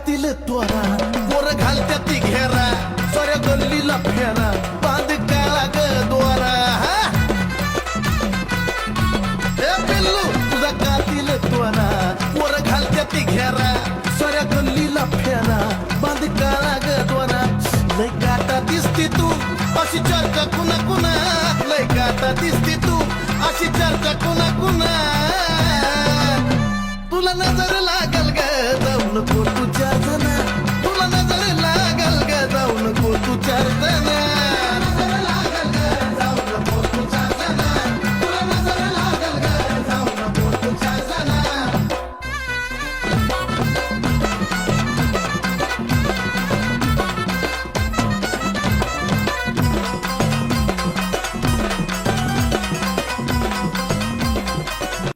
कातील त्वरा पोर घालत्या ती घेरा साऱ्या गल्लीला फेरा बांध काळा ग द्वारा ए पिल्लू तुझा कातील त्वरा पोर घालत्या ती घेरा साऱ्या गल्लीला फेरा बांध काळा ग द्वारा लय गाता दिसती तू अशी चर्चा कुणा कुणा लय गाता दिसती तू अशी चर्चा कुणा कुणा